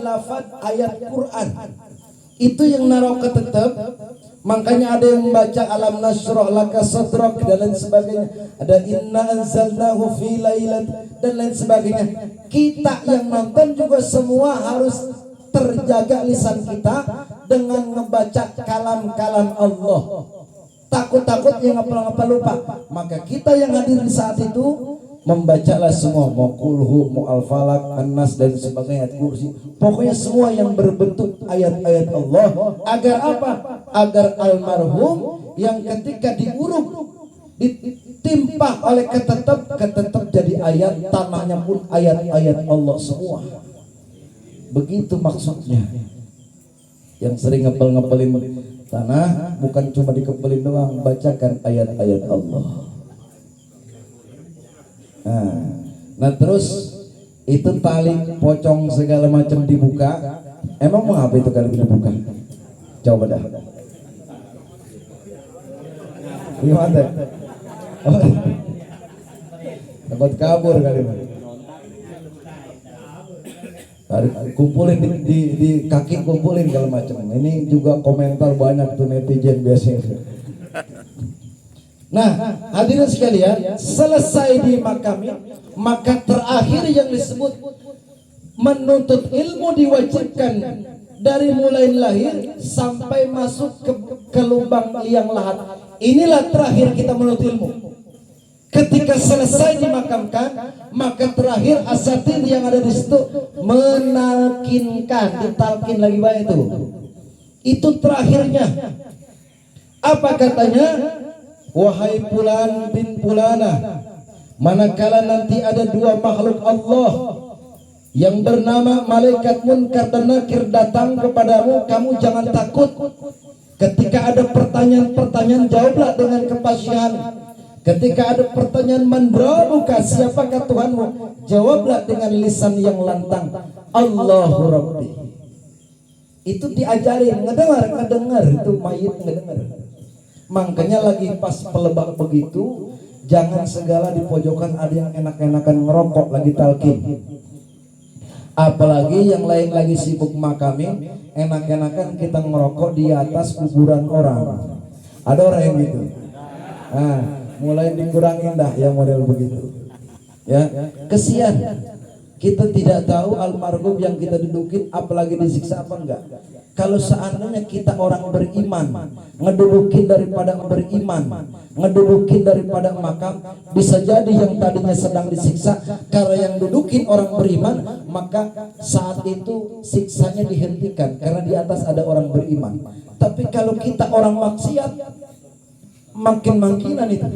lafad ayat Quran. Itu yang naroka tetap. Makanya ada yang membaca alam nashrah laka sadrak dan lain sebagainya. Ada inna anzalnahu fi lailat dan lain sebagainya. Kita yang nonton juga semua harus terjaga lisan kita dengan membaca kalam-kalam Allah. Takut-takut yang ngapal-ngapal lupa. Maka kita yang hadir di saat itu membacalah semua, mau kulhu, mau al-falak, an-nas dan sebagainya, kursi. Pokoknya semua yang berbentuk ayat-ayat Allah. Agar apa? Agar almarhum yang ketika diuruk ditimpa oleh ketetap jadi ayat, tanahnya pun ayat-ayat Allah semua. Begitu maksudnya. Yang sering ngepel-ngepelin tanah bukan cuma dikepelin doang, bacakan ayat-ayat Allah. Nah terus itu tali pocong segala macam dibuka. Emang mau apa itu kalau dibuka? Coba dah. Gimana? Takut kabur kali ini. Kumpulin di kaki, kumpulin segala macam. Ini juga komentar banyak tuh netizen biasanya. Nah, hadirin sekalian, selesai di makami, maka terakhir yang disebut menuntut ilmu diwajibkan dari mulai lahir sampai masuk ke lubang liang lahat. Inilah terakhir kita menuntut ilmu. Ketika selesai dimakamkan, maka terakhir asatid yang ada di situ menalkinkan, ditalkin lagi banyak itu. Itu terakhirnya. Apa katanya? Wahai Fulan bin Fulana, manakala nanti ada dua makhluk Allah yang bernama malaikat munkar dan nakir datang kepadamu, kamu jangan takut. Ketika ada pertanyaan-pertanyaan, jawablah dengan kefasihan. Ketika ada pertanyaan, man rabbuka, siapakah Tuhanmu, jawablah dengan lisan yang lantang, Allahu Rabbi. Itu diajarin, ngedengar itu mayit ngedengar. Makanya lagi pas pelebak begitu, jangan segala di pojokan ada yang enak-enakan ngerokok lagi talqin. Apalagi yang lain lagi sibuk makami, enak-enakan kita ngerokok di atas kuburan orang. Ada orang yang gitu. Nah, mulai dikurangin dah yang model begitu. Ya, kesian. Kita tidak tahu almarhum yang kita dudukin apalagi disiksa apa enggak. Kalau seandainya kita orang beriman, ngedudukin daripada beriman, ngedudukin daripada makam, bisa jadi yang tadinya sedang disiksa karena yang dudukin orang beriman, maka saat itu siksanya dihentikan karena di atas ada orang beriman. Tapi kalau kita orang maksiat, makin-makinan itu.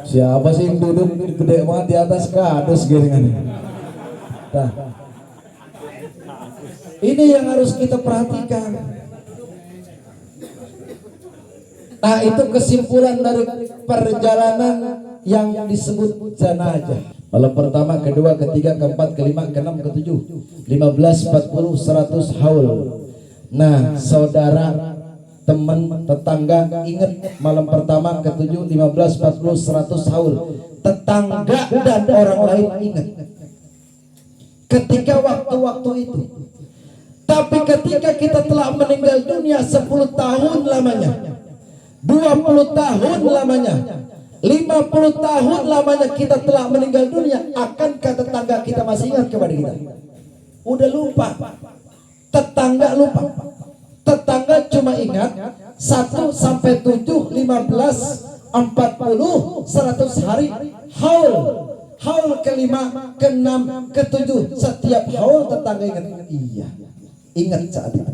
Siapa sih yang duduk gede banget di atas kardus gitu kan? Nah, ini yang harus kita perhatikan. Nah, itu kesimpulan dari perjalanan yang disebut jenazah. Malam pertama, kedua, ketiga, keempat, kelima, keenam, ketujuh, 15, 40, 100 haul. Nah, saudara, teman, tetangga, ingat malam pertama, ketujuh, 15, 40, 100 haul. Tetangga dan orang lain ingat ketika waktu-waktu itu. Tapi ketika kita telah meninggal dunia 10 tahun lamanya, 20 tahun lamanya, 50 tahun lamanya kita telah meninggal dunia, akankah tetangga kita masih ingat kepada kita? Udah lupa. Tetangga lupa. Tetangga cuma ingat 1 sampai 7, 15, 40, 100 hari haul. Haul kelima, keenam, ketujuh, setiap haul tetangga ingat. Iya, ingat saat itu.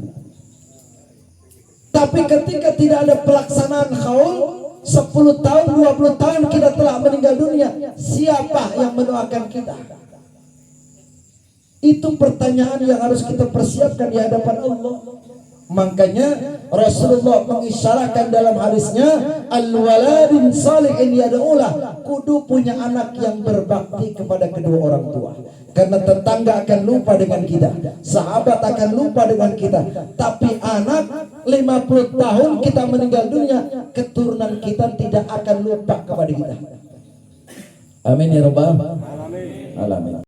Tapi ketika tidak ada pelaksanaan haul, 10 tahun, 20 tahun kita telah meninggal dunia, siapa yang mendoakan kita? Itu pertanyaan yang harus kita persiapkan di hadapan Allah. Makanya Rasulullah mengisyaratkan dalam hadisnya, al-waladin salihin yad'ulah, kudu punya anak yang berbakti kepada kedua orang tua. Karena tetangga akan lupa dengan kita, sahabat akan lupa dengan kita, tapi anak 50 tahun kita meninggal dunia, keturunan kita tidak akan lupa kepada kita. Amin ya rabbal alamin.